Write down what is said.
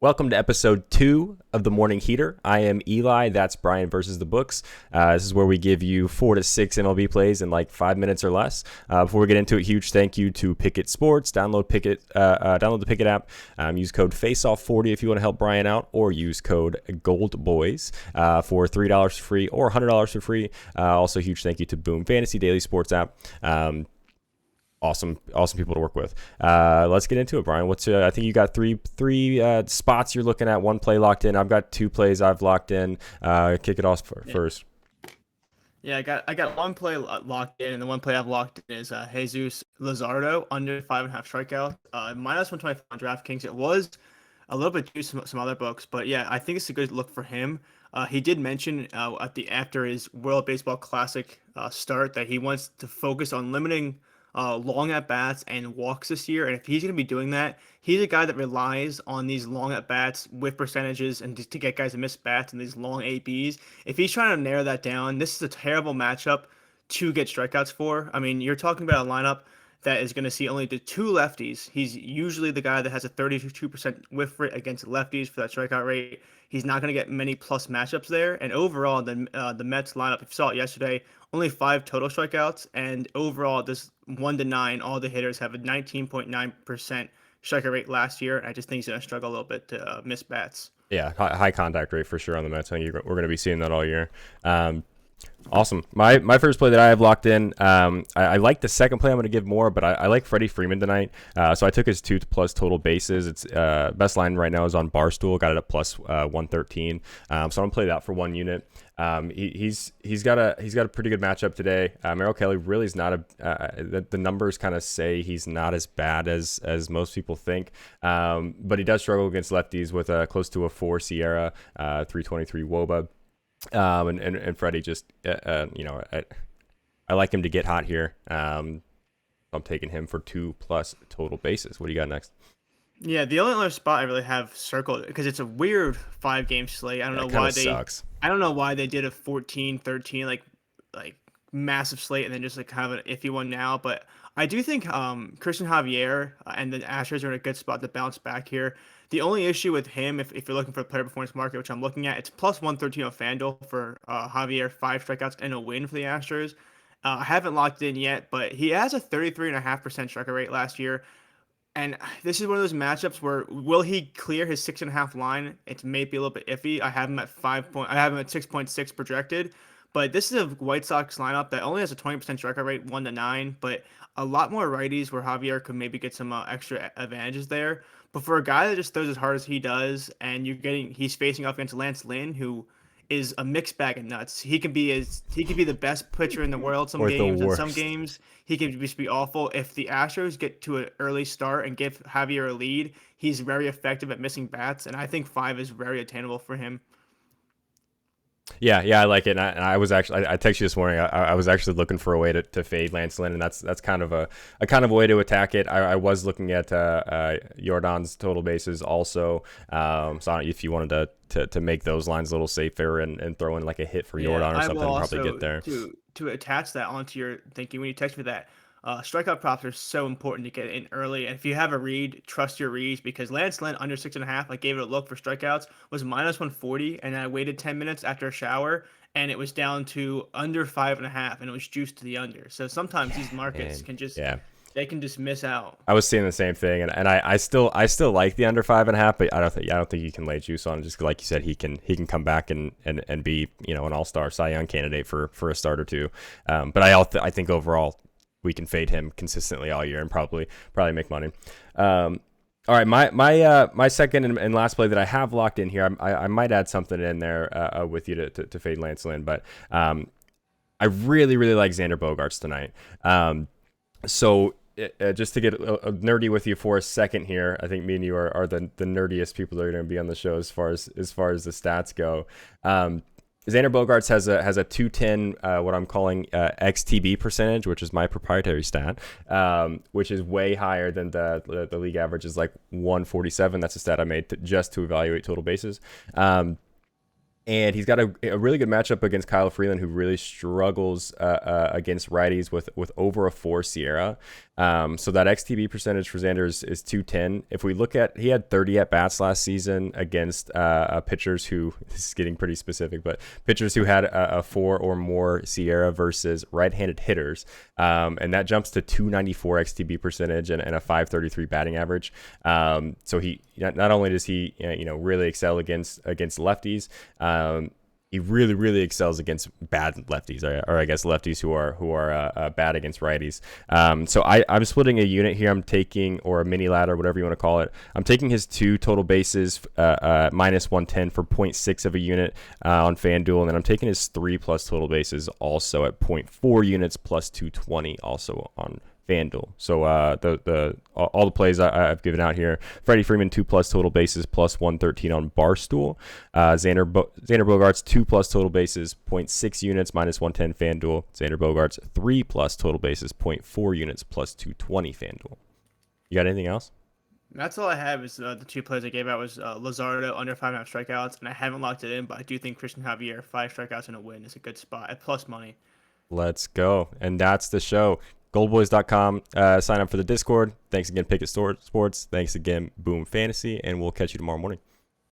Welcome to episode 2 of the Morning Heater. I am Eli. That's Brian versus the Books. This is where we give you 4 to 6 MLB plays in like 5 minutes or less. Before we get into it, huge thank you to Pikkit Sports. Download Pikkit. Download the Pikkit app. Use code FACEOFF40 if you want to help Brian out, or use code GOLDBOYS for $3 for free or $100 for free. Also, huge thank you to Boom Fantasy Daily Sports app. Awesome people to work with. Let's get into it, Brian. I think you got three spots you're looking at. One play locked in. I've got 2 plays I've locked in. Kick it off first. Yeah, I got one play locked in, and the one play I've locked in is Jesus Luzardo under 5.5 strikeouts, minus 125 on DraftKings. It was a little bit juice some other books, but yeah, I think it's a good look for him. He did mention after his World Baseball Classic start that he wants to focus on limiting long at bats and walks this year. And if he's going to be doing that, he's a guy that relies on these long at bats with percentages and to get guys to miss bats and these long ABs. If he's trying to narrow that down, this is a terrible matchup to get strikeouts for. I mean, you're talking about a lineup that is going to see only the 2 lefties. He's usually the guy that has a 32% whiff rate against lefties for that strikeout rate. He's not going to get many plus matchups there. And overall, the Mets lineup, if you saw it yesterday, only 5 total strikeouts. And overall, this 1 to 9, all the hitters have a 19.9% strikeout rate last year. And I just think he's going to struggle a little bit to miss bats. Yeah, high contact rate for sure on the Mets. I think we're going to be seeing that all year. Awesome. My first play that I have locked in, I like the second play. I'm going to give more, but I like Freddie Freeman tonight. So I took his 2+ total bases. It's best line right now is on Barstool. Got it at plus 113. So I'm going to play that for 1 unit. He's got a pretty good matchup today. Merrill Kelly really is not the numbers kind of say he's not as bad as most people think. But he does struggle against lefties with close to a 4 Sierra, 323 WOBA. And Freddie just, I like him to get hot here. I'm taking him for 2+ total bases. What do you got next? Yeah, the only other spot I really have circled, because it's a weird 5-game slate. I don't know why sucks. I don't know why they did a 14-13 like massive slate and then just like kind of an iffy one now. But I do think Christian Javier and the Astros are in a good spot to bounce back here. The only issue with him, if you're looking for the player performance market, which I'm looking at, it's plus 113 on FanDuel for Javier, 5 strikeouts and a win for the Astros. I haven't locked it in yet, but he has a 33.5% strikeout rate last year. And this is one of those matchups where will he clear his 6.5 line? It's maybe a little bit iffy. I have him at 6.6 projected. But this is a White Sox lineup that only has a 20% strikeout rate, 1 to 9, but a lot more righties where Javier could maybe get some extra advantages there. But for a guy that just throws as hard as he does, and he's facing off against Lance Lynn, who is a mixed bag of nuts. He could be the best pitcher in the world some games, and some games he could just be awful. If the Astros get to an early start and give Javier a lead, he's very effective at missing bats, and I think 5 is very attainable for him. Yeah, I like it. And I was actually, I texted you this morning. I was actually looking for a way to fade Lance Lynn, and that's kind of a way to attack it. I was looking at Jordan's total bases also. So I don't know if you wanted to make those lines a little safer and throw in like a hit for Jordan or something, probably get there. To attach that onto your thinking when you text me that. Strikeout props are so important to get in early. And if you have a read, trust your reads, because Lance Lynn under 6.5, I gave it a look for strikeouts, was minus 140. And I waited 10 minutes after a shower and it was down to under 5.5 and it was juiced to the under. So sometimes these markets can just, they can just miss out. I was seeing the same thing. And I still like the under 5.5, but I don't think you can lay juice on it. Just like you said, he can come back and be, an all-star Cy Young candidate for a start or two. But I think overall, we can fade him consistently all year and probably make money. All right, my second and last play that I have locked in here, I might add something in there with you to fade Lance Lynn, but I really like Xander Bogaerts tonight. So just to get nerdy with you for a second here, I think me and you are the nerdiest people that are going to be on the show as far as the stats go. Xander Bogaerts has a 210, what I'm calling XTB percentage, which is my proprietary stat, which is way higher than the league average is like 147. That's a stat I made just to evaluate total bases. And he's got a really good matchup against Kyle Freeland, who really struggles against righties with over a 4 Sierra. So that XTB percentage for Xander is 210. If we look at, he had 30 at bats last season against pitchers who, this is getting pretty specific, but pitchers who had a 4 or more Sierra versus right-handed hitters. And that jumps to 294 XTB percentage and a 533 batting average. So he, not only does he really excel against lefties, he really excels against bad lefties, or I guess lefties who are bad against righties. So I'm splitting a unit here. I'm taking, or a mini ladder, whatever you want to call it. I'm taking his 2 total bases minus 110 for 0.6 of a unit on FanDuel, and then I'm taking his 3 plus total bases also at 0.4 units plus 220 also on FanDuel. So all the plays I've given out here: Freddie Freeman 2 plus total bases plus 113 on Barstool. Xander Bogaerts 2 plus total bases 0.6 units minus 110 FanDuel. Xander Bogaerts 3 plus total bases 0.4 units plus 220 FanDuel. You got anything else? That's all I have. Is the 2 plays I gave out was Lazardo under 5.5 strikeouts, and I haven't locked it in, but I do think Christian Javier 5 strikeouts and a win is a good spot at plus money. Let's go. And that's the show. Goldboys.com. Sign up for the Discord. Thanks again, Pikkit Sports. Thanks again, Boom Fantasy. And we'll catch you tomorrow morning.